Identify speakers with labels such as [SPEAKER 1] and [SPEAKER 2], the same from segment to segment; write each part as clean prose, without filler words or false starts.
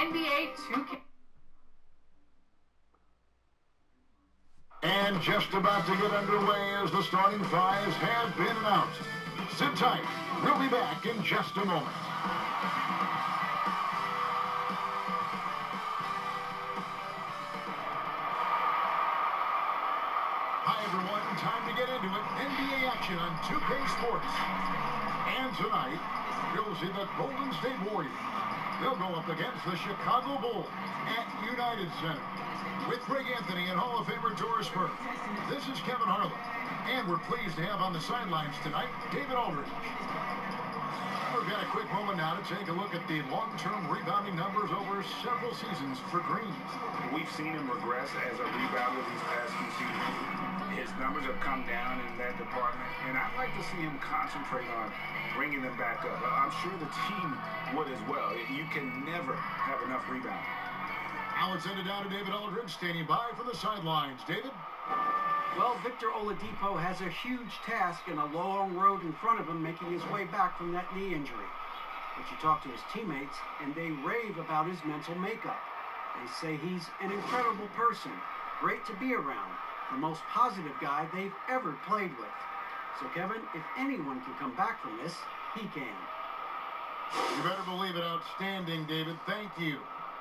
[SPEAKER 1] NBA 2K.
[SPEAKER 2] And just about to get underway as the starting fives have been announced. Sit tight. We'll be back in just a moment. Hi, everyone. Time to get into it. NBA action on 2K Sports. And tonight, you'll see the Golden State Warriors. They'll go up against the Chicago Bulls at United Center. With Greg Anthony and Hall of Famer Doris Burke. This is Kevin Harlan. And we're pleased to have on the sidelines tonight, David Aldridge. We've got a quick moment now to take a look at the long-term rebounding numbers over several seasons for Green.
[SPEAKER 3] We've seen him regress as a rebounder these past few seasons. His numbers have come down in that department, and I'd like to see him concentrate on bringing them back up. I'm sure the team would as well. You can never have enough rebounding.
[SPEAKER 2] Now let's send it down to David Aldridge, standing by from the sidelines. David?
[SPEAKER 4] Well, Victor Oladipo has a huge task and a long road in front of him making his way back from that knee injury. But you talk to his teammates, and they rave about his mental makeup. They say he's an incredible person, great to be around, the most positive guy they've ever played with. So, Kevin, if anyone can come back from this, he can.
[SPEAKER 2] You better believe it. Outstanding, David. Thank you.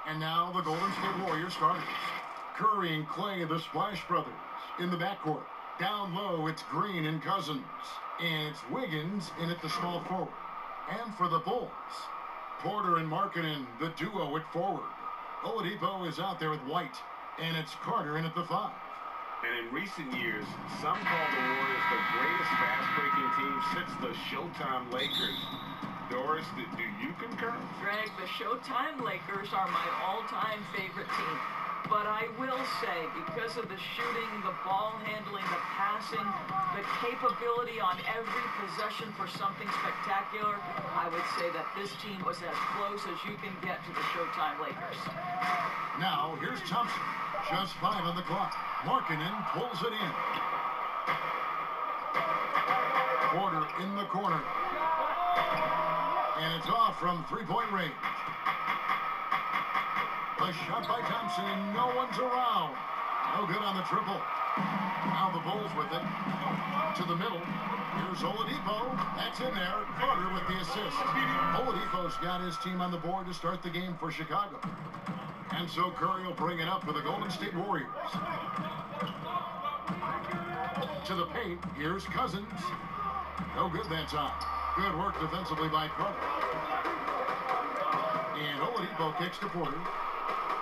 [SPEAKER 2] And now the Golden State Warriors starters. Curry and Clay, the Splash Brothers. In the backcourt. Down low, it's Green and Cousins. And it's Wiggins in at the small forward. And for the Bulls, Porter and Markkanen, the duo at forward. Oladipo is out there with White. And it's Carter in at the 5.
[SPEAKER 3] And in recent years, some call the Warriors the greatest fast-breaking team since the Showtime Lakers. Doris, do you concur?
[SPEAKER 5] Greg, the Showtime Lakers are my all-time favorite team. But I will say, because of the shooting, the ball handling, the passing, the capability on every possession for something spectacular, I would say that this team was as close as you can get to the Showtime Lakers.
[SPEAKER 2] Now, here's Thompson. Just 5 on the clock. Markkanen pulls it in. Porter in the corner. And it's off from three-point range. A shot by Thompson, and no one's around. No good on the triple. Now the Bulls with it. To the middle. Here's Oladipo. That's in there. Carter with the assist. Oladipo's got his team on the board to start the game for Chicago. And so Curry will bring it up for the Golden State Warriors. To the paint. Here's Cousins. No good that time. Good work defensively by Carter. And Oladipo kicks to Porter.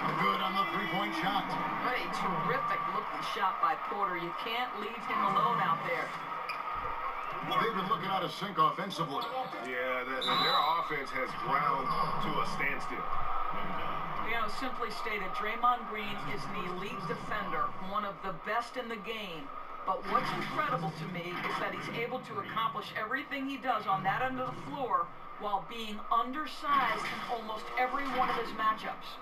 [SPEAKER 2] Good on the three-point shot.
[SPEAKER 5] What a terrific-looking shot by Porter. You can't leave him alone out there.
[SPEAKER 2] They've been looking out of sync offensively.
[SPEAKER 3] Yeah, their offense has ground to a standstill.
[SPEAKER 5] You know, simply stated, Draymond Green is an elite defender, one of the best in the game. But what's incredible to me is that he's able to accomplish everything he does on that end of the floor while being undersized in almost every one of his matchups.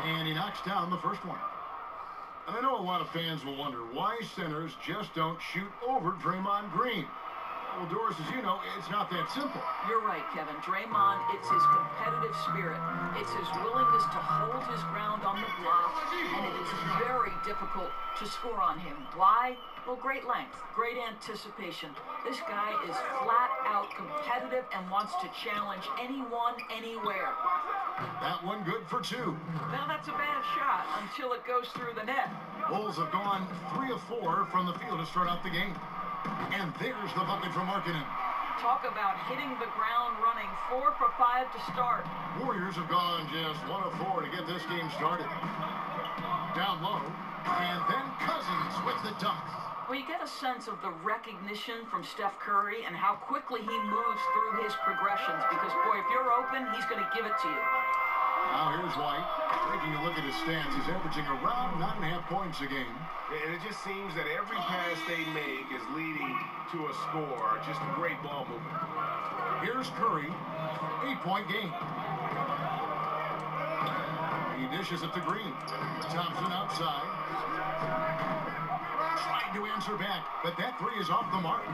[SPEAKER 2] And he knocks down the first one. And I know a lot of fans will wonder why centers just don't shoot over Draymond Green. Well, Doris, as you know, it's not that simple.
[SPEAKER 5] You're right, Kevin. Draymond, it's his competitive spirit. It's his willingness to hold his ground on the block, and it is very difficult to score on him. Why? Well, great length, great anticipation. This guy is flat out competitive and wants to challenge anyone, anywhere.
[SPEAKER 2] That one good for 2.
[SPEAKER 5] Now, that's a bad shot until it goes through the net.
[SPEAKER 2] Bulls have gone 3 of 4 from the field to start out the game. And there's the bucket from Markkanen.
[SPEAKER 5] Talk about hitting the ground running. 4 for 5 to start.
[SPEAKER 2] Warriors have gone just 1 of 4 to get this game started. Down low. And then Cousins with the dunk.
[SPEAKER 5] Well, you get a sense of the recognition from Steph Curry and how quickly he moves through his progressions. Because, boy, if you're open, he's going to give it to you.
[SPEAKER 2] Now here's White. Taking a look at his stats, he's averaging around 9.5 points a game.
[SPEAKER 3] And it just seems that every pass they make is leading to a score. Just a great ball movement.
[SPEAKER 2] Here's Curry. 8-point game. He dishes it to Green. Thompson outside. Tried to answer back, but that three is off the mark.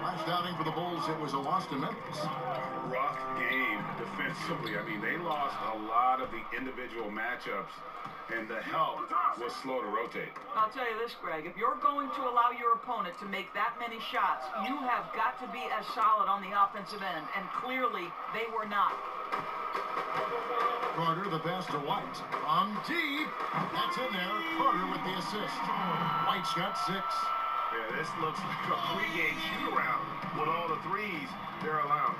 [SPEAKER 2] Last outing for the Bulls, it was a loss to Memphis.
[SPEAKER 3] Rough game defensively. I mean, they lost a lot of the individual matchups, and the help was slow to rotate.
[SPEAKER 5] I'll tell you this, Greg. If you're going to allow your opponent to make that many shots, you have got to be as solid on the offensive end, and clearly they were not.
[SPEAKER 2] Carter, the pass to White. From deep. That's in there. Carter with the assist. White's got 6.
[SPEAKER 3] Yeah, this looks like a pregame shoot-around with all the threes they're allowed.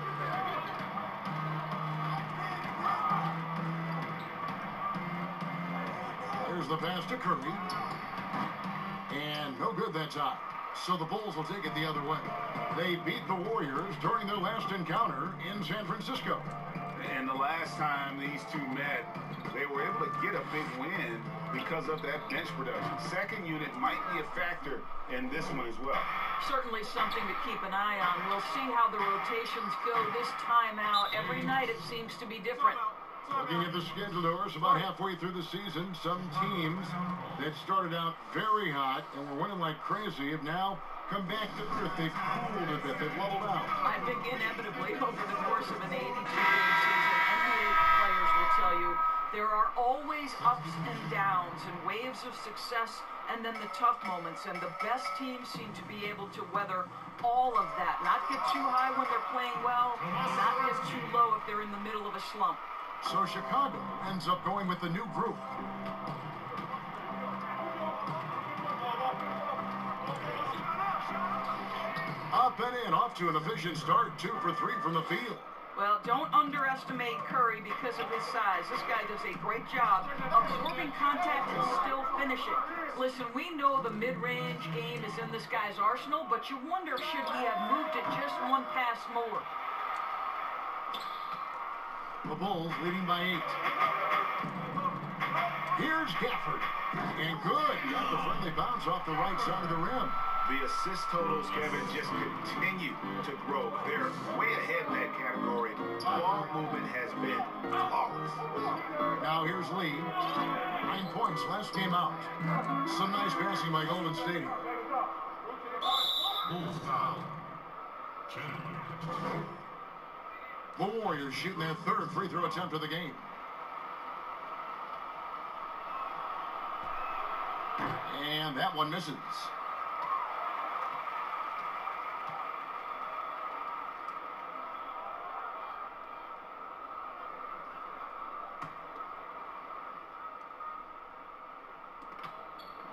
[SPEAKER 2] Here's the pass to Curry. And no good that time. So the Bulls will take it the other way. They beat the Warriors during their last encounter in San Francisco.
[SPEAKER 3] And the last time these two met, they were able to get a big win because of that bench production. Second unit might be a factor in this one as well.
[SPEAKER 5] Certainly something to keep an eye on. We'll see how the rotations go this time out. Every night it seems to be different.
[SPEAKER 2] Looking at the schedule, Doris, about halfway through the season, some teams that started out very hot and were winning like crazy have now come back to earth. They've cooled a bit. They've leveled out.
[SPEAKER 5] I think inevitably over the course of an 82-game season, NBA players will tell you there are always ups and downs and waves of success and then the tough moments. And the best teams seem to be able to weather all of that. Not get too high when they're playing well, not get too low if they're in the middle of a slump.
[SPEAKER 2] So Chicago ends up going with the new group. Up and in, off to an efficient start. 2 for 3 from the field.
[SPEAKER 5] Well, don't underestimate Curry because of his size. This guy does a great job absorbing contact and still finishing. Listen, we know the mid-range game is in this guy's arsenal, but you wonder, should he have moved it just one pass more?
[SPEAKER 2] The Bulls leading by 8. Here's Gafford. And good. Got the friendly bounce off the right side of the rim.
[SPEAKER 3] The assist totals, Kevin, just continue to grow. They're way ahead in that category. Ball movement has been flawless.
[SPEAKER 2] Now here's Lee. 9 points last game out. Some nice passing by Golden State.
[SPEAKER 1] Bulls foul.
[SPEAKER 2] The Warriors shooting their 3rd free throw attempt of the game. And that one misses.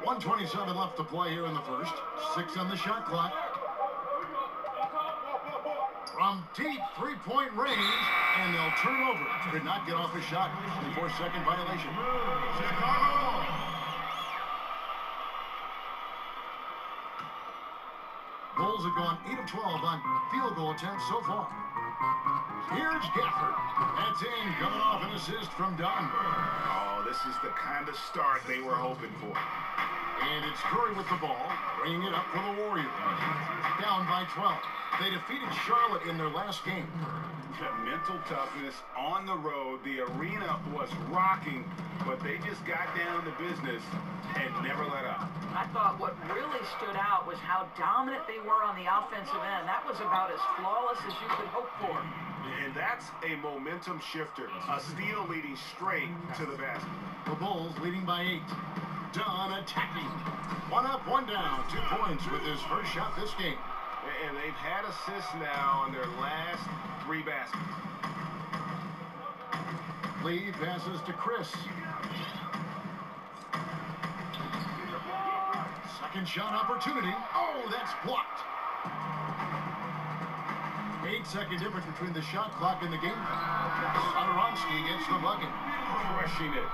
[SPEAKER 2] .127 left to play here in the first. 6 on the shot clock. From deep 3-point range, and they'll turn over. Did not get off his shot. 4-second violation. Chicago! Bulls have gone 8 of 12 on field goal attempts so far. Here's Gafford. That's in, coming off an assist from Dunn.
[SPEAKER 3] Oh, this is the kind of start they were hoping for.
[SPEAKER 2] And it's Curry with the ball, bringing it up for the Warriors. Down by 12. They defeated Charlotte in their last game.
[SPEAKER 3] Mental toughness on the road. The arena was rocking, but they just got down to business and never let up.
[SPEAKER 5] I thought what really stood out was how dominant they were on the offensive end. That was about as flawless as you could hope for.
[SPEAKER 3] And that's a momentum shifter. A steal leading straight to the basket.
[SPEAKER 2] The Bulls leading by 8. Dunn attacking. 1 up, 1 down. 2 points with his first shot this game.
[SPEAKER 3] And they've had assists now on their last 3 baskets.
[SPEAKER 2] Lee passes to Chris. Second shot opportunity. Oh, that's blocked. 8-second difference between the shot clock and the game. Satoransky gets the bucket.
[SPEAKER 3] Crushing it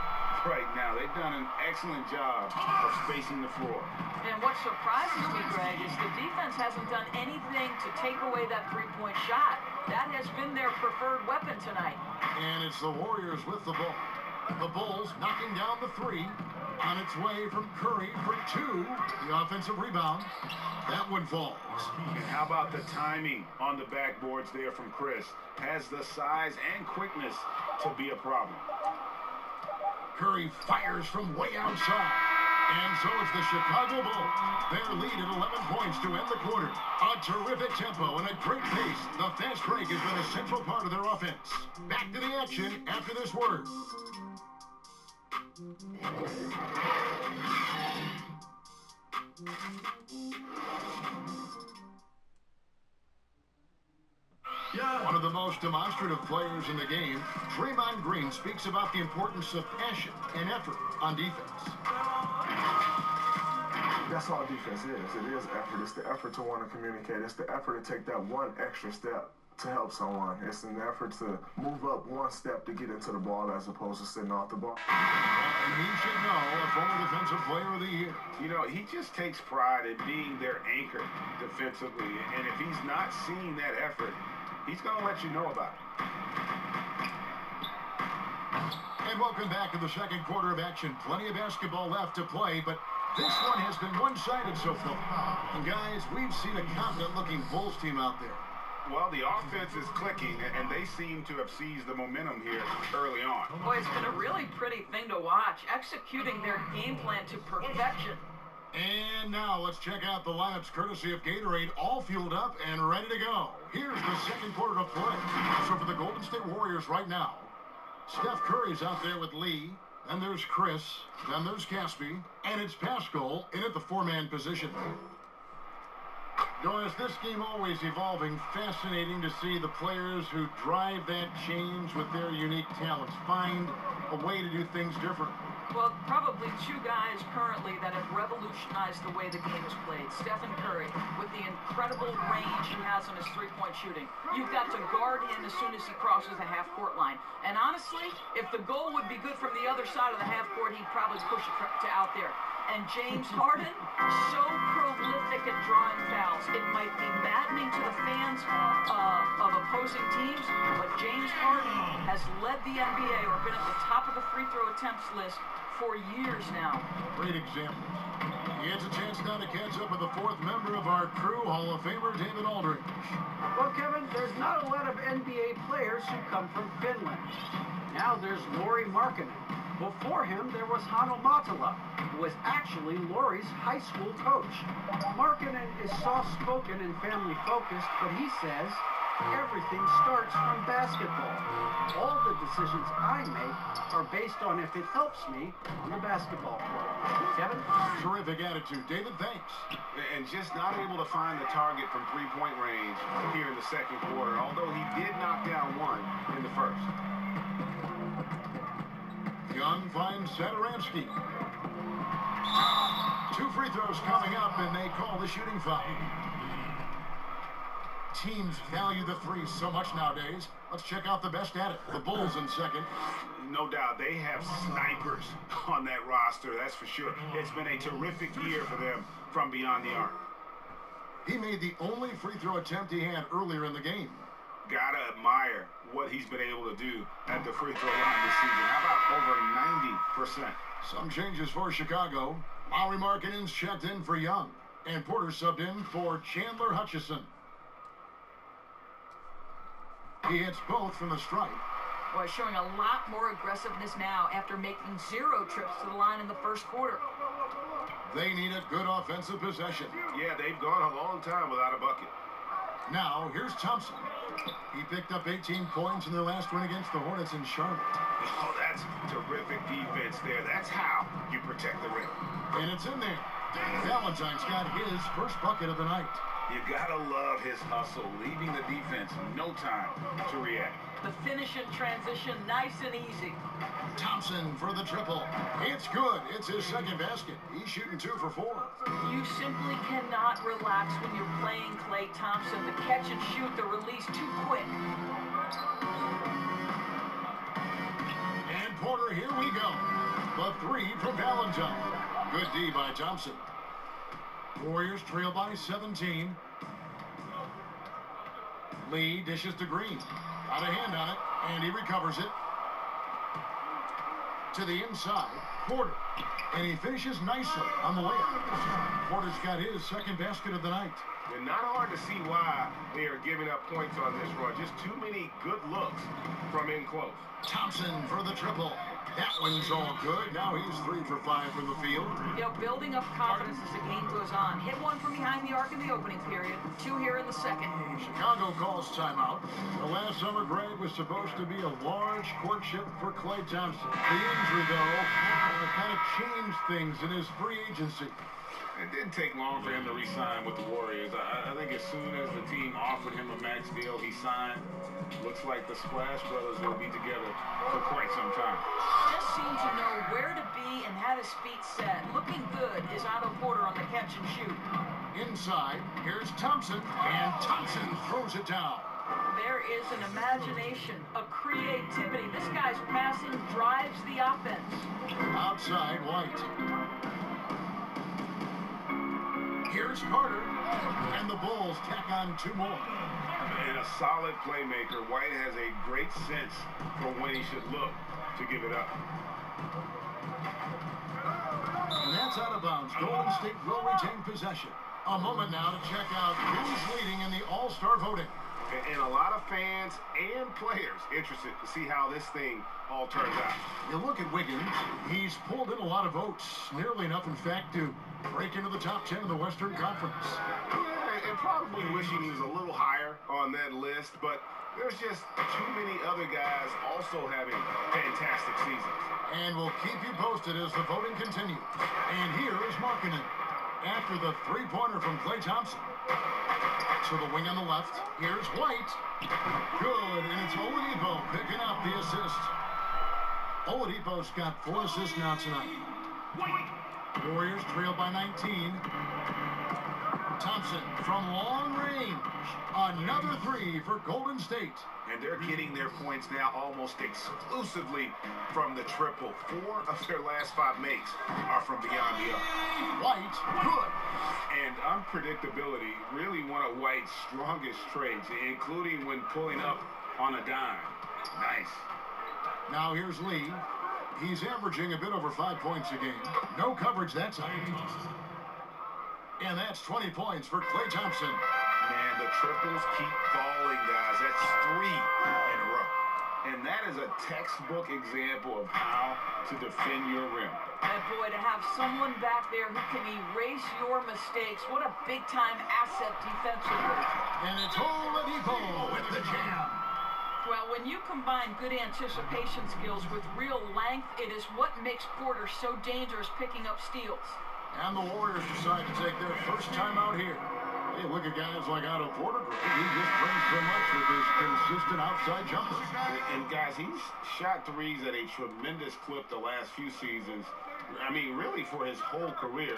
[SPEAKER 3] right now. They've done an excellent job of spacing the floor.
[SPEAKER 5] And what surprises me, Greg, is the defense hasn't done anything to take away that 3-point shot. That has been their preferred weapon tonight.
[SPEAKER 2] And it's the Warriors with the ball. The Bulls knocking down the 3. On its way from Curry for 2. The offensive rebound. That one falls.
[SPEAKER 3] And how about the timing on the backboards there from Chris? Has the size and quickness to be a problem.
[SPEAKER 2] Curry fires from way outside. And so it's the Chicago Bulls. Their lead at 11 points to end the quarter. A terrific tempo and a great pace. The fast break has been a central part of their offense. Back to the action after this word. One of the most demonstrative players in the game, Draymond Green, speaks about the importance of passion and effort on defense.
[SPEAKER 1] That's all defense is. It is effort. It's the effort to want to communicate. It's the effort to take that one extra step to help someone. It's an effort to move up one step to get into the ball as opposed to sitting off the ball.
[SPEAKER 2] And he should know, a former defensive player of the year.
[SPEAKER 3] You know, he just takes pride in being their anchor defensively. And if he's not seeing that effort, he's going to let you know about it.
[SPEAKER 2] And welcome back to the second quarter of action. Plenty of basketball left to play, but this one has been one-sided so far. And guys, we've seen a confident-looking Bulls team out there.
[SPEAKER 3] Well, the offense is clicking, and they seem to have seized the momentum here early on.
[SPEAKER 5] Boy, it's been a really pretty thing to watch, executing their game plan to perfection.
[SPEAKER 2] And now let's check out the lineups courtesy of Gatorade, all fueled up and ready to go. Here's the second quarter of play. So for the Golden State Warriors right now, Steph Curry's out there with Lee. Then there's Chris. Then there's Caspi. And it's Pascal in at the four-man position. Doris, this game always evolving. Fascinating to see the players who drive that change with their unique talents find a way to do things different.
[SPEAKER 5] Well, probably two guys currently that have revolutionized the way the game is played. Stephen Curry, with the incredible range he has on his three-point shooting. You've got to guard him as soon as he crosses the half-court line. And honestly, if the goal would be good from the other side of the half-court, he'd probably push it to out there. And James Harden, so prolific at drawing fouls. It might be maddening to the fans of opposing teams, but James Harden has led the NBA or been at the top of the free throw attempts list for years now.
[SPEAKER 2] Great example. He has a chance now to catch up with the fourth member of our crew, Hall of Famer David Aldridge.
[SPEAKER 4] Well, Kevin, there's not a lot of NBA players who come from Finland. Now there's Lauri Markkanen. Before him, there was Hanno Matala, who was actually Lauri's high school coach. Markkanen is soft-spoken and family-focused, but he says everything starts from basketball. All the decisions I make are based on if it helps me on the basketball court. Kevin?
[SPEAKER 2] Terrific attitude. David, thanks.
[SPEAKER 3] And just not able to find the target from three-point range here in the second quarter, although he did knock down one in the first.
[SPEAKER 2] Young finds Satoransky. Two free throws coming up, and they call the shooting foul. Teams value the three so much nowadays. Let's check out the best at it. The Bulls in second.
[SPEAKER 3] No doubt, they have snipers on that roster, that's for sure. It's been a terrific year for them from beyond the arc.
[SPEAKER 2] He made the only free throw attempt he had earlier in the game.
[SPEAKER 3] Gotta admire what he's been able to do at the free throw line this season. How about over 90%?
[SPEAKER 2] Some changes for Chicago. Lauri Markkanen's checked in for Young, and Porter subbed in for Chandler Hutchison. He hits both from the stripe.
[SPEAKER 5] Boy, showing a lot more aggressiveness now after making 0 trips to the line in the first quarter.
[SPEAKER 2] They need a good offensive possession.
[SPEAKER 3] Yeah, they've gone a long time without a bucket.
[SPEAKER 2] Now, here's Thompson. He picked up 18 points in their last win against the Hornets in Charlotte.
[SPEAKER 3] Oh, that's terrific defense there. That's how you protect the rim.
[SPEAKER 2] And it's in there. Valentine's got his first bucket of the night.
[SPEAKER 3] You gotta love his hustle, leaving the defense no time to react.
[SPEAKER 5] The finish in transition, nice and easy.
[SPEAKER 2] Thompson for the triple. It's good. It's his second basket. He's shooting 2 for 4.
[SPEAKER 5] You simply cannot relax when you're playing Klay Thompson. The catch and shoot, the release too quick.
[SPEAKER 2] And Porter, here we go. The 3 from Valentine. Good D by Thompson. Warriors trail by 17. Lee dishes to Green. Got a hand on it, and he recovers it. To the inside, Porter. And he finishes nicely on the layup. Porter's got his second basket of the night.
[SPEAKER 3] And not hard to see why they are giving up points on this run. Just too many good looks from in close.
[SPEAKER 2] Thompson for the triple. That one's all good. Now he's 3 for 5 from the field.
[SPEAKER 5] You know, building up confidence as the game goes on. Hit one from behind the arc in the opening period. 2 here in the second.
[SPEAKER 2] Chicago calls timeout. The last summer, Greg, was supposed to be a large courtship for Klay Thompson. The injury, though, kind of changed things in his free agency.
[SPEAKER 3] It didn't take long for him to re-sign with the Warriors. I think as soon as the team offered him a max deal, he signed. Looks like the Splash Brothers will be together for quite some time.
[SPEAKER 5] Just seemed to know where to be and had his feet set. Looking good is Otto Porter on the catch and shoot.
[SPEAKER 2] Inside, here's Thompson, and Thompson throws it down.
[SPEAKER 5] There is an imagination, a creativity. This guy's passing drives the offense.
[SPEAKER 2] Outside, White. Here's Carter, and the Bulls tack on 2 more.
[SPEAKER 3] And a solid playmaker, White has a great sense for when he should look to give it up.
[SPEAKER 2] And that's out of bounds. Golden State will retain possession. A moment now to check out who's leading in the All-Star voting.
[SPEAKER 3] And a lot of fans and players interested to see how this thing all turns out.
[SPEAKER 2] You look at Wiggins, he's pulled in a lot of votes, nearly enough, in fact, to break into the top 10 in the Western Conference.
[SPEAKER 3] Yeah, and probably wishing he was a little higher on that list, but there's just too many other guys also having fantastic seasons.
[SPEAKER 2] And we'll keep you posted as the voting continues. And here is Markkanen. After the 3-pointer from Klay Thompson. To the wing on the left. Here's White. Good, and it's Oladipo picking up the assist. Oladipo's got 4 assists now tonight. Warriors trail by 19. Thompson from long range. Another 3 for Golden State.
[SPEAKER 3] And they're getting their points now almost exclusively from the triple. 4 of their last 5 makes are from beyond the arc.
[SPEAKER 2] White, good.
[SPEAKER 3] And unpredictability, really one of White's strongest traits, including when pulling up on a dime. Nice.
[SPEAKER 2] Now here's Lee. He's averaging a bit over 5 points a game. No coverage that time. And that's 20 points for Klay Thompson.
[SPEAKER 3] Man, the triples keep falling, guys. That's 3 in a row. And that is a textbook example of how to defend your rim.
[SPEAKER 5] And boy, to have someone back there who can erase your mistakes, what a big-time asset defensively.
[SPEAKER 2] And it's Oladipo with the jam.
[SPEAKER 5] Well, when you combine good anticipation skills with real length, it is what makes Porter so dangerous picking up steals.
[SPEAKER 2] And the Warriors decide to take their first time out here. Hey, look at guys like Otto Porter. He just brings so much with his consistent outside jumper.
[SPEAKER 3] And guys, he's shot threes at a tremendous clip the last few seasons. I mean, really for his whole career.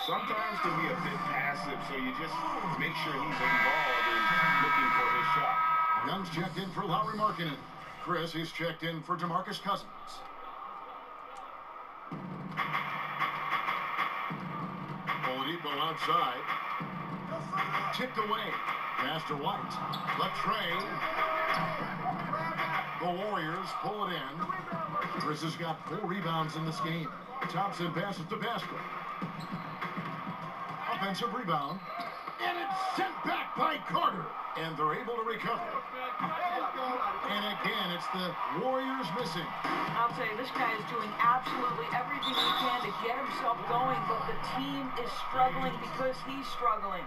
[SPEAKER 3] Sometimes can be a bit passive, so you just make sure he's involved in looking for his shot.
[SPEAKER 2] Young's checked in for Lauri Markkanen. Chris, he's checked in for DeMarcus Cousins. Oladipo outside. Tipped away. Pass to White. Left tray. The Warriors pull it in. Chris has got 4 rebounds in this game. Thompson passes to Pascal. Offensive rebound. And it's sent back by Carter. And they're able to recover. And again, it's the Warriors missing.
[SPEAKER 5] I'll tell you, this guy is doing absolutely everything he can to get himself going, but the team is struggling because he's struggling.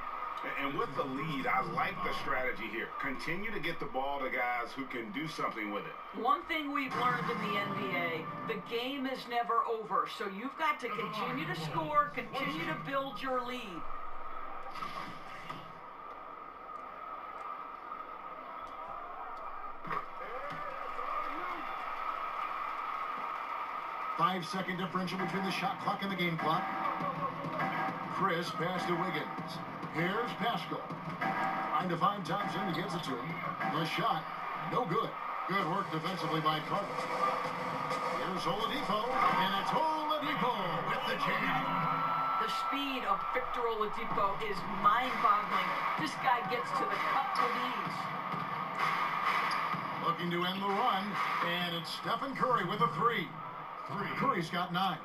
[SPEAKER 3] And with the lead, I like the strategy here. Continue to get the ball to guys who can do something with it.
[SPEAKER 5] One thing we've learned in the NBA, the game is never over. So you've got to continue to score, continue to build your lead.
[SPEAKER 2] Five-second differential between the shot clock and the game clock. Chris pass to Wiggins. Here's Pascal. Trying to find Thompson. He gets it to him. The shot, no good. Good work defensively by Carter. Here's Oladipo, and it's Oladipo with the jam.
[SPEAKER 5] The speed of Victor Oladipo is mind-boggling. This guy gets to the cup with ease.
[SPEAKER 2] Looking to end the run, and it's Stephen Curry with a 3. Curry's got 9.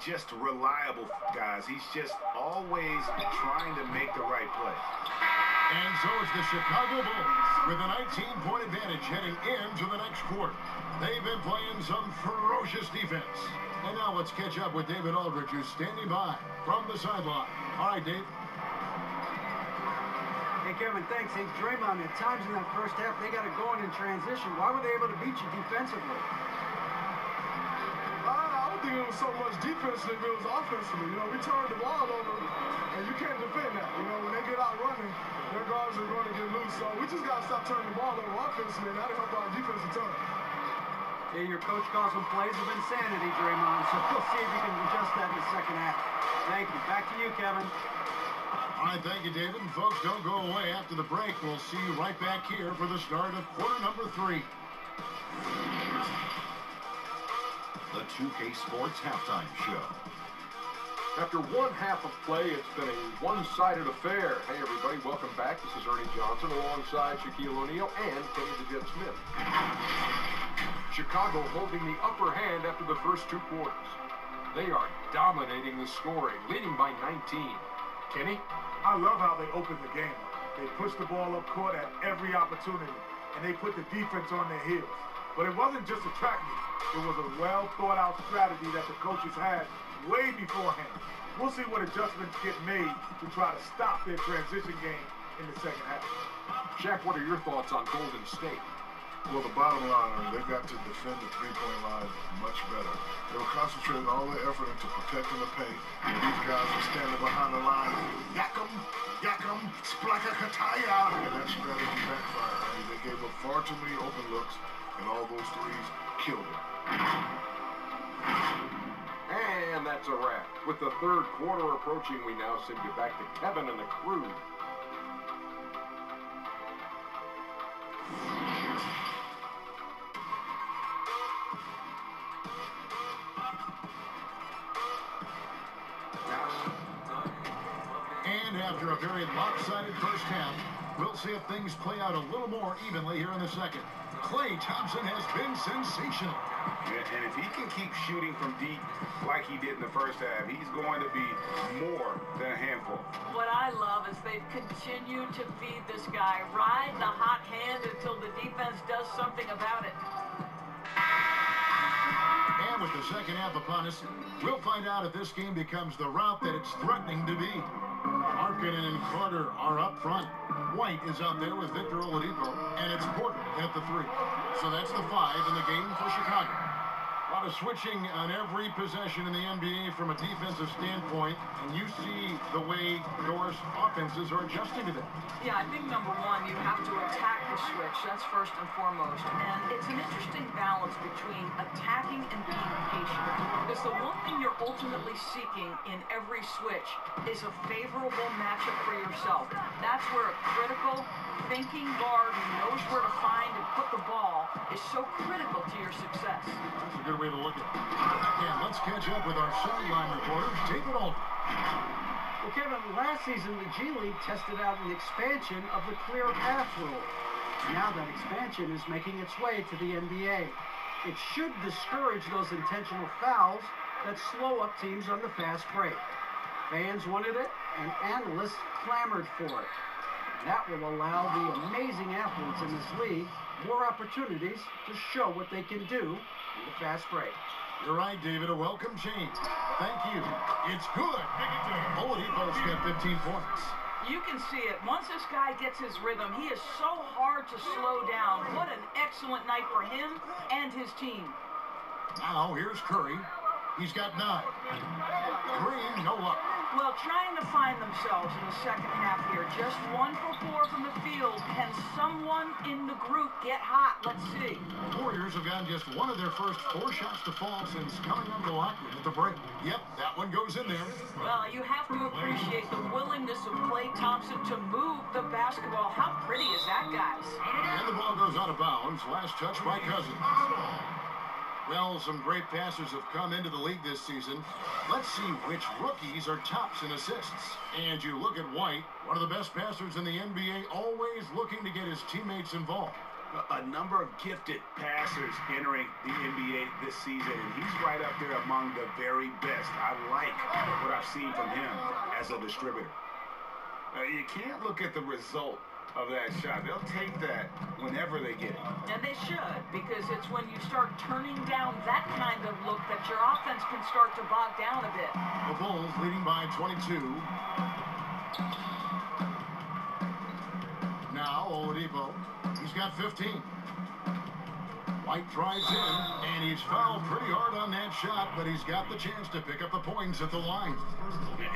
[SPEAKER 3] Just reliable, guys. He's just always trying to make the right play.
[SPEAKER 2] And so it's the Chicago Bulls with a 19-point advantage heading into the next quarter. They've been playing some ferocious defense. And now let's catch up with David Aldridge, who's standing by from the sideline. All right, Dave.
[SPEAKER 4] Hey, Kevin, thanks. Hey, Draymond, at times in that first half, they got it going in transition. Why were they able to beat you defensively?
[SPEAKER 1] I don't think it was so much defensively, it was offensively. We turned the ball over, and you can't defend that. When they get out running, their guards are going to get loose. So we just got to stop turning the ball over offensively, and that'll help our defense a ton.
[SPEAKER 4] Yeah, your coach calls them plays of insanity, Draymond, so we'll see if you can adjust that in the second half. Thank you. Back to you, Kevin.
[SPEAKER 2] All right, thank you, David. And folks, don't go away. After the break, we'll see you right back here for the start of quarter number 3.
[SPEAKER 6] The 2K Sports Halftime Show.
[SPEAKER 7] After one half of play, it's been a one-sided affair. Hey, everybody, welcome back. This is Ernie Johnson alongside Shaquille O'Neal and Kenny the Jet Smith. Chicago holding the upper hand after the first 2 quarters. They are dominating the scoring, leading by 19. Kenny?
[SPEAKER 8] I love how they opened the game. They pushed the ball up court at every opportunity, and they put the defense on their heels. But it wasn't just a track meet. It was a well-thought-out strategy that the coaches had way beforehand. We'll see what adjustments get made to try to stop their transition game in the second half.
[SPEAKER 7] Shaq, what are your thoughts on Golden State?
[SPEAKER 1] Well, the bottom line is they've got to defend the three-point line much better. They were concentrating all their effort into protecting the paint, and these guys are standing behind the line. Yakum, splaka kataya. And that strategy backfired. They gave up far too many open looks, and all those threes killed it.
[SPEAKER 7] And that's a wrap. With the third quarter approaching, we now send you back to Kevin and the crew.
[SPEAKER 2] And after a very lopsided first half, we'll see if things play out a little more evenly here in the second. Klay Thompson has been sensational.
[SPEAKER 3] And if he can keep shooting from deep like he did in the first half, he's going to be more than a handful.
[SPEAKER 5] What I love is they've continued to feed this guy, ride the hot hand until the defense does something about it.
[SPEAKER 2] And with the second half upon us, we'll find out if this game becomes the route that it's threatening to be. Markkanen and Carter are up front. White is out there with Victor Oladipo, and it's Porter at the 3. So that's the 5 in the game for Chicago. A lot of switching on every possession in the NBA from a defensive standpoint, and you see the way Norris offenses are adjusting to that.
[SPEAKER 5] Yeah, I think number one, you have to attack the switch. That's first and foremost. And it's an interesting balance between attacking and being patient. Because the one thing you're ultimately seeking in every switch is a favorable matchup for yourself. That's where a critical thinking guard who knows where to find and put the ball is so critical to your success.
[SPEAKER 2] That's a good way to look at it. And let's catch up with our sideline reporter, David Aldridge.
[SPEAKER 4] Well, Kevin, last season, the G League tested out an expansion of the clear path rule. Now that expansion is making its way to the NBA. It should discourage those intentional fouls that slow up teams on the fast break. Fans wanted it, and analysts clamored for it. That will allow the amazing athletes in this league more opportunities to show what they can do in the fast break.
[SPEAKER 2] You're right, David. A welcome change. Thank you. It's good. Oladipo's got 15 points.
[SPEAKER 5] You can see it. Once this guy gets his rhythm, he is so hard to slow down. What an excellent night for him and his team.
[SPEAKER 2] Now, here's Curry. He's got 9. Green, no luck.
[SPEAKER 5] Well, trying to find themselves in the second half here. Just 1 for 4 from the field. Can someone in the group get hot? Let's see.
[SPEAKER 2] The Warriors have gotten just one of their first 4 shots to fall since coming out of the locker room at the break. Yep, that one goes in there.
[SPEAKER 5] Well, you have to appreciate the willingness of Klay Thompson to move the basketball. How pretty is that, guys?
[SPEAKER 2] And the ball goes out of bounds. Last touch by Cousins. Well, some great passers have come into the league this season. Let's see which rookies are tops in assists. And you look at White, one of the best passers in the NBA, always looking to get his teammates involved.
[SPEAKER 3] A number of gifted passers entering the NBA this season, and he's right up there among the very best. I like what I've seen from him as a distributor. You can't look at the result of that shot. They'll take that whenever they get it.
[SPEAKER 5] And they should, because it's when you start turning down that kind of look that your offense can start to bog down a bit.
[SPEAKER 2] The Bulls leading by 22. Now Oladipo, he's got 15. White drives in, and he's fouled pretty hard on that shot, but he's got the chance to pick up the points at the line.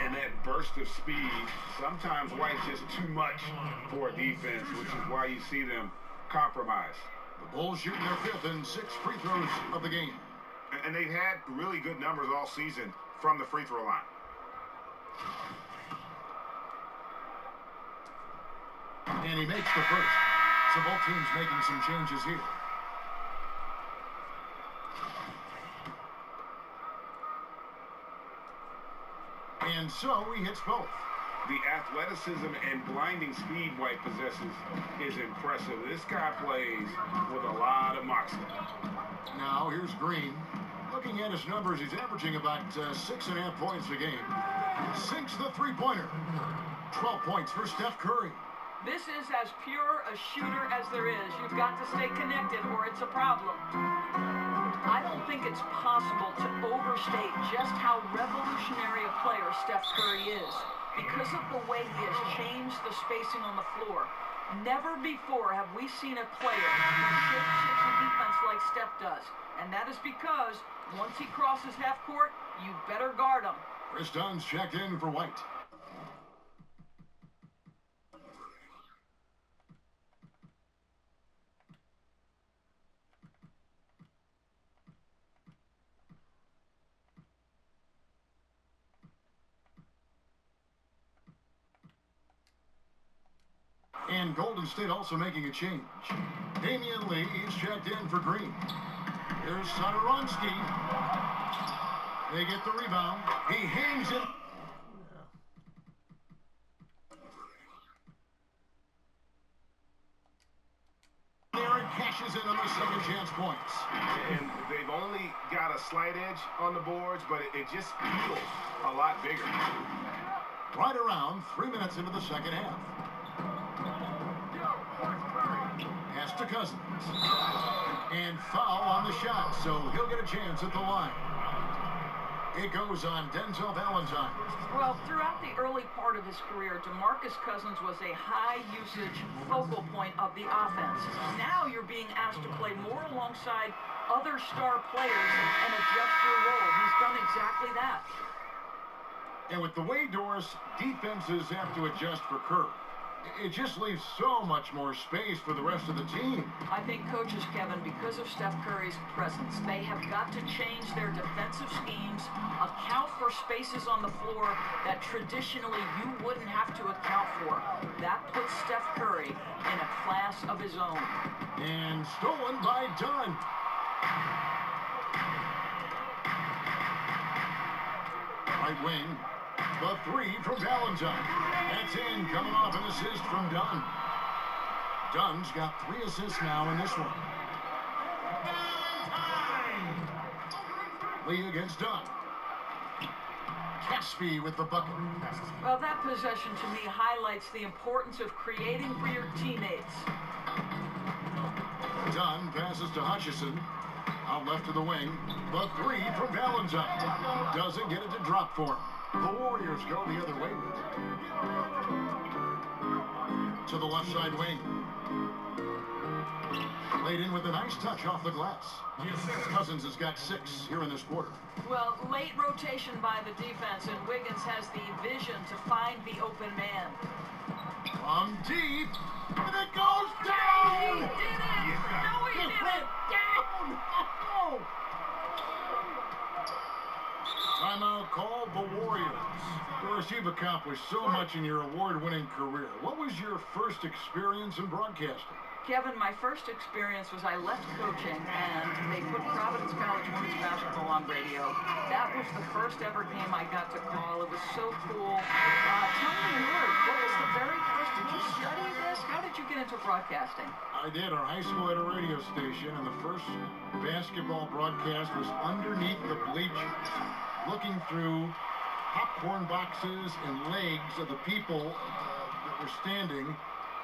[SPEAKER 3] And that burst of speed, sometimes White's just too much for a defense, which is why you see them compromise.
[SPEAKER 2] The Bulls shooting their 5th and 6th free throws of the game.
[SPEAKER 3] And they've had really good numbers all season from the free throw line.
[SPEAKER 2] And he makes the first. So both teams making some changes here. And so he hits both.
[SPEAKER 3] The athleticism and blinding speed White possesses is impressive. This guy plays with a lot of moxie.
[SPEAKER 2] Now here's Green. Looking at his numbers, he's averaging about 6.5 points a game. Sinks the three-pointer. 12 points for Steph Curry.
[SPEAKER 5] This is as pure a shooter as there is. You've got to stay connected or it's a problem. I don't think it's possible to overstate just how revolutionary a player Steph Curry is because of the way he has changed the spacing on the floor. Never before have we seen a player who shapeshifts the defense like Steph does. And that is because once he crosses half court, you better guard him.
[SPEAKER 2] Chris Dunn's checked in for White. And Golden State also making a change. Damian Lee is checked in for Green. Here's Satoransky. They get the rebound. He hangs it. Aaron cashes in on the second chance points.
[SPEAKER 3] And they've only got a slight edge on the boards, but it just feels a lot bigger.
[SPEAKER 2] Right around 3 minutes into the second half. Pass to Cousins. And foul on the shot, so he'll get a chance at the line. It goes on Denzel Valentine.
[SPEAKER 5] Well, throughout the early part of his career, DeMarcus Cousins was a high-usage focal point of the offense. Now you're being asked to play more alongside other star players and adjust your role. He's done exactly that.
[SPEAKER 2] And with the way Doris defenses have to adjust for Kerr, it just leaves so much more space for the rest of the team.
[SPEAKER 5] I think coaches, Kevin, because of Steph Curry's presence, they have got to change their defensive schemes, account for spaces on the floor that traditionally you wouldn't have to account for. That puts Steph Curry in a class of his own.
[SPEAKER 2] And stolen by Dunn. Right wing. The three from Valentine. That's in, coming off an assist from Dunn. Dunn's got 3 assists now in this one. Lee against Dunn. Caspi with the bucket.
[SPEAKER 5] Well, that possession to me highlights the importance of creating for your teammates.
[SPEAKER 2] Dunn passes to Hutchison. Out left to the wing. The three from Valentine. Doesn't get it to drop for him. The Warriors go the other way with it. To the left side wing. Laid in with a nice touch off the glass. Cousins has got 6 here in this quarter.
[SPEAKER 5] Well, late rotation by the defense, and Wiggins has the vision to find the open man.
[SPEAKER 2] From deep, and it goes down!
[SPEAKER 5] He did it! No, he didn't!
[SPEAKER 2] Down! Oh! Timeout called the Warriors. Doris, you've accomplished so much in your award-winning career. What was your first experience in broadcasting?
[SPEAKER 5] Kevin, my first experience was I left coaching, and they put Providence College women's basketball on radio. That was the first ever game I got to call. It was so cool. Tell me yours. What was the very first? Did you study this? How did you get into broadcasting?
[SPEAKER 2] I did. Our high school had a radio station, and the first basketball broadcast was underneath the bleachers, looking through popcorn boxes and legs of the people were standing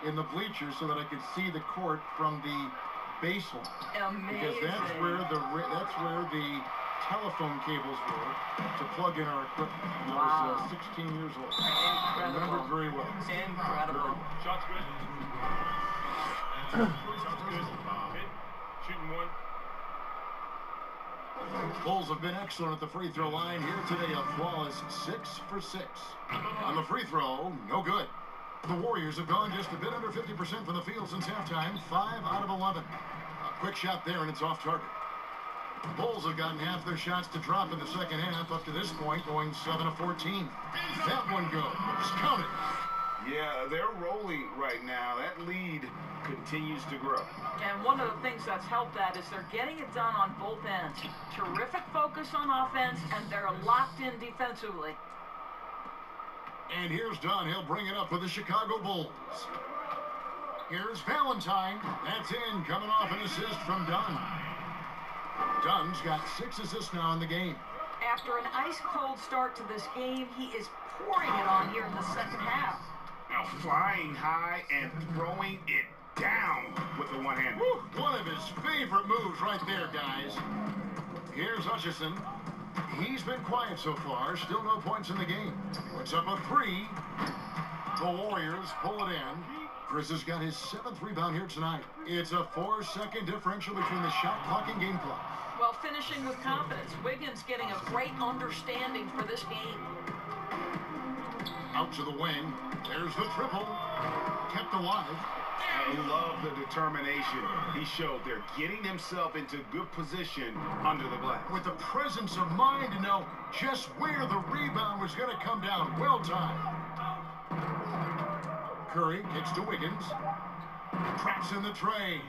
[SPEAKER 2] in the bleachers so that I could see the court from the baseline.
[SPEAKER 5] Amazing.
[SPEAKER 2] Because that's where the telephone cables were to plug in our equipment. And I was 16 years old. I remember it very well.
[SPEAKER 5] Incredible.
[SPEAKER 9] Shots good. Sounds good. Hit. Shooting one.
[SPEAKER 2] Bulls have been excellent at the free throw line here today. A flawless 6 for 6. On the free throw, no good. The Warriors have gone just a bit under 50% from the field since halftime. 5 out of 11. A quick shot there, and it's off target. The Bulls have gotten half their shots to drop in the second half up to this point, going 7 of 14. That one goes. Count it.
[SPEAKER 3] Yeah, they're rolling right now. That lead continues to grow.
[SPEAKER 5] And one of the things that's helped that is they're getting it done on both ends. Terrific focus on offense, and they're locked in defensively.
[SPEAKER 2] And here's Dunn. He'll bring it up for the Chicago Bulls. Here's Valentine. That's in, coming off an assist from Dunn. Dunn's got 6 assists now in the game.
[SPEAKER 5] After an ice-cold start to this game, he is pouring it on here in the second half.
[SPEAKER 3] Now flying high and throwing it down with the one-hand.
[SPEAKER 2] One of his favorite moves right there, guys. Here's Hutchison. He's been quiet so far. Still no points in the game. Puts up a 3. The Warriors pull it in. Chris has got his 7th rebound here tonight. It's a 4-second differential between the shot clock and game clock.
[SPEAKER 5] Well, finishing with confidence. Wiggins getting a great understanding for this game.
[SPEAKER 2] Out to the wing. There's the triple. Kept alive.
[SPEAKER 3] I love the determination he showed there, getting himself into good position under the glass.
[SPEAKER 2] With the presence of mind to know just where the rebound was going to come down. Well timed. Curry kicks to Wiggins. Traps in the tray.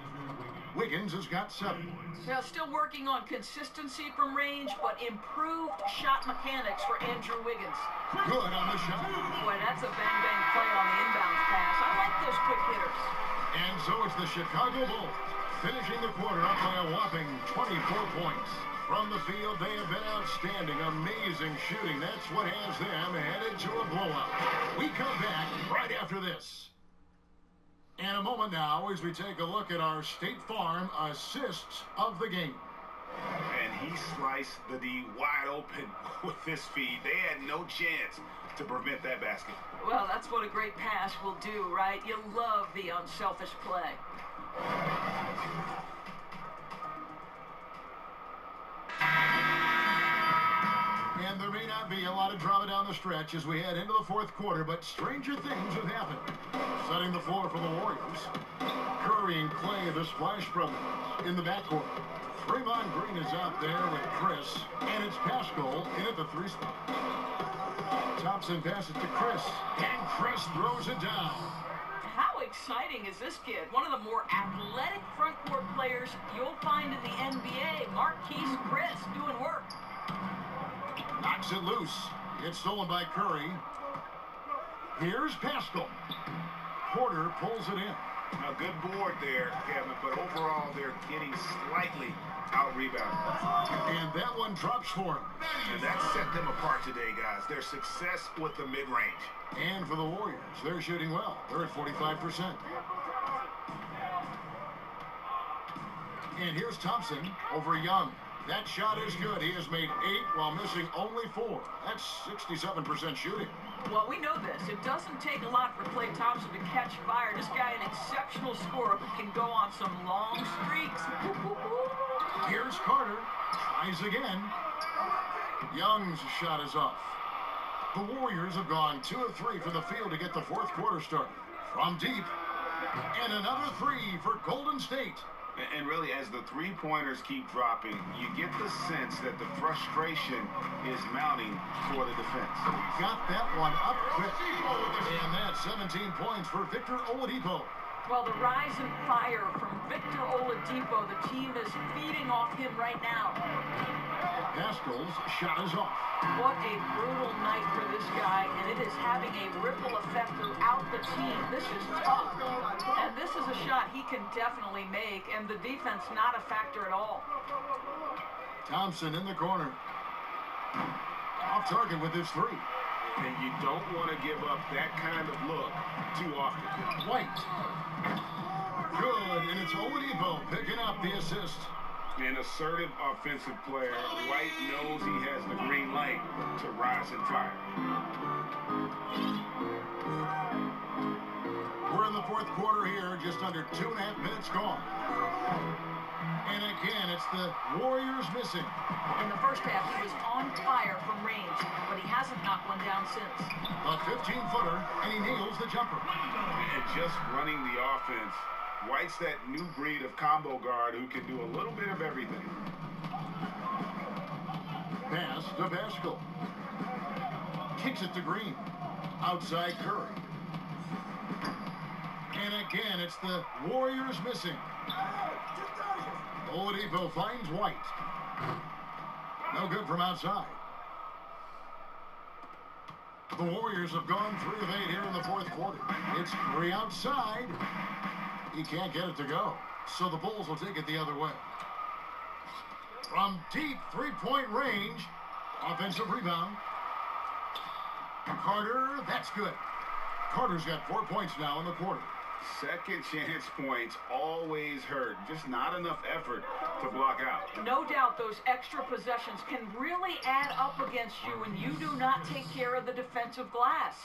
[SPEAKER 2] Wiggins has got 7.
[SPEAKER 5] Now, still working on consistency from range, but improved shot mechanics for Andrew Wiggins.
[SPEAKER 2] Good on the shot.
[SPEAKER 5] Boy, that's a bang-bang play on the inbounds pass. I like those quick hitters.
[SPEAKER 2] And so it's the Chicago Bulls finishing the quarter up by a whopping 24 points. From the field, they have been outstanding. Amazing shooting. That's what has them headed to a blowout. We come back right after this. In a moment now, as we take a look at our State Farm assists of the game.
[SPEAKER 3] And he sliced the D wide open with this feed. They had no chance to prevent that basket.
[SPEAKER 5] Well, that's what a great pass will do, right? You love the unselfish play.
[SPEAKER 2] And there may not be a lot of drama down the stretch as we head into the 4th quarter, but stranger things have happened. Setting the floor for the Warriors. Curry and Clay, the Splash Brothers, in the backcourt. Draymond Green is out there with Chris, and it's Pascal in at the 3 spot. Thompson passes to Chris, and Chris throws it down.
[SPEAKER 5] How exciting is this kid? One of the more athletic front court players you'll find in the NBA. Marquise Chris doing work.
[SPEAKER 2] Knocks it loose. It's stolen by Curry. Here's Pascal. Porter pulls it in.
[SPEAKER 3] A good board there, Kevin, but overall they're getting slightly out-rebounded.
[SPEAKER 2] And that one drops for him.
[SPEAKER 3] And that set them apart today, guys. Their success with the mid-range.
[SPEAKER 2] And for the Warriors, they're shooting well. They're at 45%. And here's Thompson over Young. That shot is good. He has made 8 while missing only 4. That's 67% shooting.
[SPEAKER 5] Well, we know this. It doesn't take a lot for Klay Thompson to catch fire. This guy, an exceptional scorer who can go on some long streaks.
[SPEAKER 2] Here's Carter. Tries again. Young's shot is off. The Warriors have gone 2 of 3 from the field to get the 4th quarter started. From deep. And another 3 for Golden State.
[SPEAKER 3] And really, as the three-pointers keep dropping, you get the sense that the frustration is mounting for the defense.
[SPEAKER 2] Got that one up quick. And that's 17 points for Victor Oladipo.
[SPEAKER 5] Well, the rise and fire from Victor Oladipo, the team is feeding off him right now.
[SPEAKER 2] Pascal's shot is off.
[SPEAKER 5] What a brutal night for this guy, and it is having a ripple effect throughout the team. This is tough. And this is a shot he can definitely make, and the defense not a factor at all.
[SPEAKER 2] Thompson in the corner. Off target with his 3.
[SPEAKER 3] And you don't want to give up that kind of look too often.
[SPEAKER 2] White. Good, and it's Oladipo picking up the assist.
[SPEAKER 3] An assertive offensive player. White knows he has the green light to rise and fire.
[SPEAKER 2] We're in the fourth quarter here, just under 2.5 minutes gone. And again, it's the Warriors missing.
[SPEAKER 5] In the first half, he was on fire from range, but he hasn't knocked one down since.
[SPEAKER 2] A 15-footer, and he nails the jumper.
[SPEAKER 3] And just running the offense. White's that new breed of combo guard who can do a little bit of everything.
[SPEAKER 2] Pass to Pascal. Kicks it to Green. Outside Curry. And again, it's the Warriors missing. Oladipo finds White. No good from outside. The Warriors have gone 3 of 8 here in the fourth quarter. It's Curry outside. He can't get it to go. So the Bulls will take it the other way. From deep three-point range, offensive rebound. Carter, that's good. Carter's got 4 points now in the quarter.
[SPEAKER 3] Second chance points always hurt. Just not enough effort to block out.
[SPEAKER 5] No doubt those extra possessions can really add up against you when you do not take care of the defensive glass.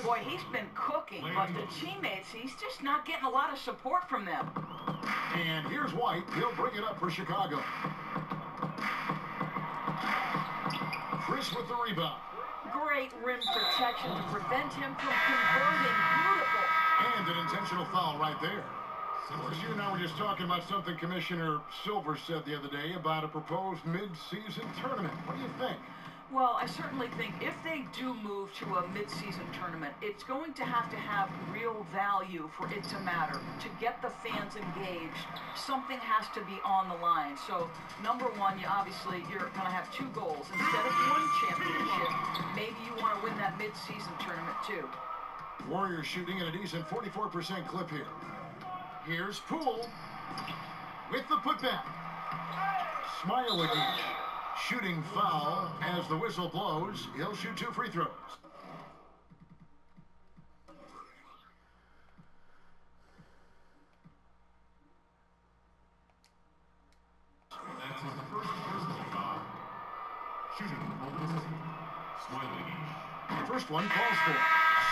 [SPEAKER 5] Boy, he's been cooking, but the teammates, he's just not getting a lot of support from them.
[SPEAKER 2] And here's White. He'll bring it up for Chicago. Chris with the rebound.
[SPEAKER 5] Great rim protection to prevent him from converting. Beautiful.
[SPEAKER 2] And an intentional foul right there. Of course, you and I were just talking about something Commissioner Silver said the other day about a proposed mid-season tournament. What do you think?
[SPEAKER 5] Well, I certainly think if they do move to a mid-season tournament, it's going to have real value for it to matter. To get the fans engaged, something has to be on the line. So, number one, you're going to have 2 goals. Instead of 1 championship, maybe you want to win that mid-season tournament too.
[SPEAKER 2] Warriors shooting at a decent 44% clip here. Here's Poole with the putback. Smailagic shooting foul as the whistle blows. He'll shoot 2 free throws.
[SPEAKER 9] That's his first personal foul. Shooting Smailagic.
[SPEAKER 2] First one calls for.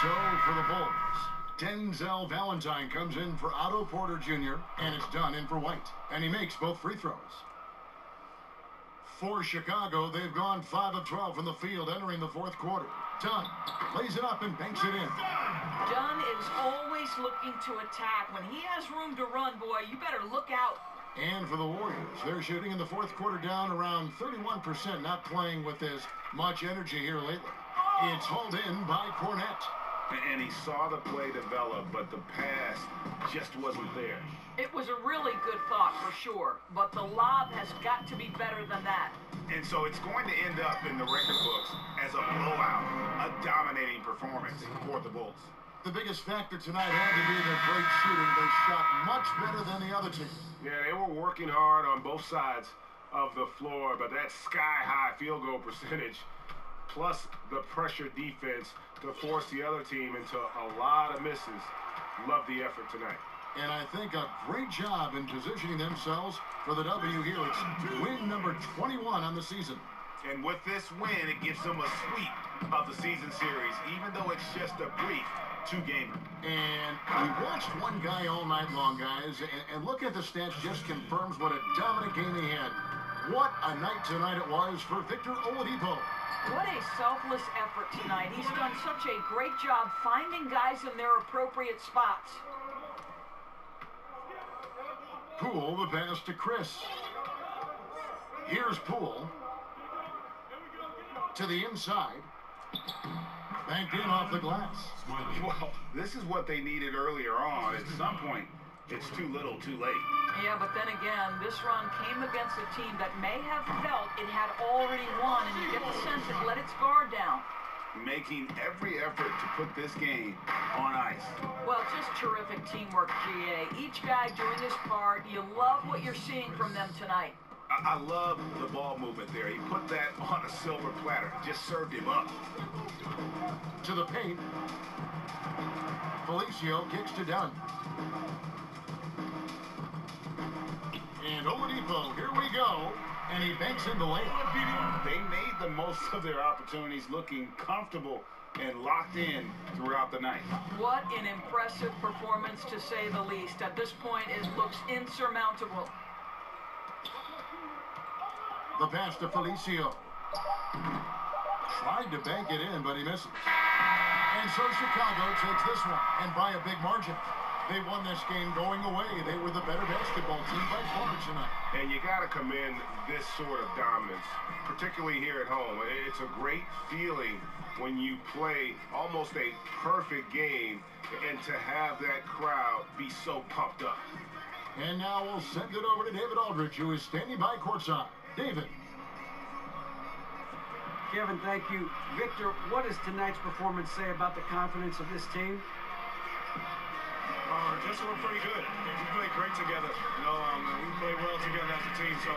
[SPEAKER 2] So for the Bulls, Denzel Valentine comes in for Otto Porter Jr., and it's Dunn in for White. And he makes both free throws. For Chicago, they've gone 5 of 12 from the field entering the fourth quarter. Dunn lays it up and banks it in.
[SPEAKER 5] Dunn is always looking to attack. When he has room to run, boy, you better look out.
[SPEAKER 2] And for the Warriors, they're shooting in the fourth quarter down around 31%, not playing with as much energy here lately. It's hauled in by Cornette.
[SPEAKER 3] And he saw the play develop, but the pass just wasn't there.
[SPEAKER 5] It was a really good thought for sure, but the lob has got to be better than that.
[SPEAKER 3] And so it's going to end up in the record books as a blowout, a dominating performance for the Bulls.
[SPEAKER 2] The biggest factor tonight had to be their great shooting. They shot much better than the other team.
[SPEAKER 3] Yeah, they were working hard on both sides of the floor, but that sky-high field goal percentage plus the pressure defense to force the other team into a lot of misses. Love the effort tonight.
[SPEAKER 2] And I think a great job in positioning themselves for the W here. It's win number 21 on the season.
[SPEAKER 3] And with this win, it gives them a sweep of the season series, even though it's just a brief 2-gamer.
[SPEAKER 2] And we watched one guy all night long, guys, and look at the stats just confirms what a dominant game he had. What a night tonight it was for Victor Oladipo.
[SPEAKER 5] What a selfless effort tonight. He's done such a great job finding guys in their appropriate spots.
[SPEAKER 2] Poole, the pass to Chris. Here's Poole. To the inside. Banked in off the glass.
[SPEAKER 3] Well, this is what they needed earlier on. At some point, it's too little, too late.
[SPEAKER 5] Yeah, but then again, this run came against a team that may have felt it had already won, and you get the sense it let its guard down.
[SPEAKER 3] Making every effort to put this game on ice.
[SPEAKER 5] Well, just terrific teamwork, GA. Each guy doing his part. You love what you're seeing from them tonight.
[SPEAKER 3] I love the ball movement there. He put that on a silver platter. Just served him up.
[SPEAKER 2] To the paint. Felicio kicks to Dunn. And Oladipo, here we go. And he banks in the layup.
[SPEAKER 3] They made the most of their opportunities, looking comfortable and locked in throughout the night.
[SPEAKER 5] What an impressive performance, to say the least. At this point, it looks insurmountable.
[SPEAKER 2] The pass to Felicio. Tried to bank it in, but he misses. And so Chicago takes this one, and by a big margin. They won this game going away. They were the better basketball team by far tonight.
[SPEAKER 3] And you got to commend this sort of dominance, particularly here at home. It's a great feeling when you play almost a perfect game and to have that crowd be so pumped up.
[SPEAKER 2] And now we'll send it over to David Aldridge, who is standing by courtside. David.
[SPEAKER 4] Kevin, thank you. Victor, what does tonight's performance say about the confidence of this team?
[SPEAKER 10] Justin, we're pretty good. We play great together. You know, we play well together as a team. So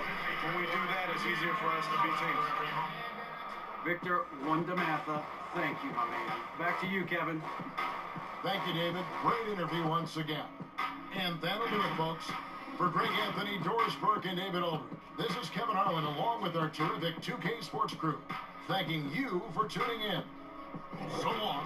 [SPEAKER 10] when we do that, it's easier for us to beat teams.
[SPEAKER 4] Victor Wondermatha, thank you, my man. Back to you, Kevin.
[SPEAKER 2] Thank you, David. Great interview once again. And that'll do it, folks. For Greg Anthony, Doris Burke, and David Aldridge, this is Kevin Harlan along with our terrific 2K Sports crew, thanking you for tuning in. So long.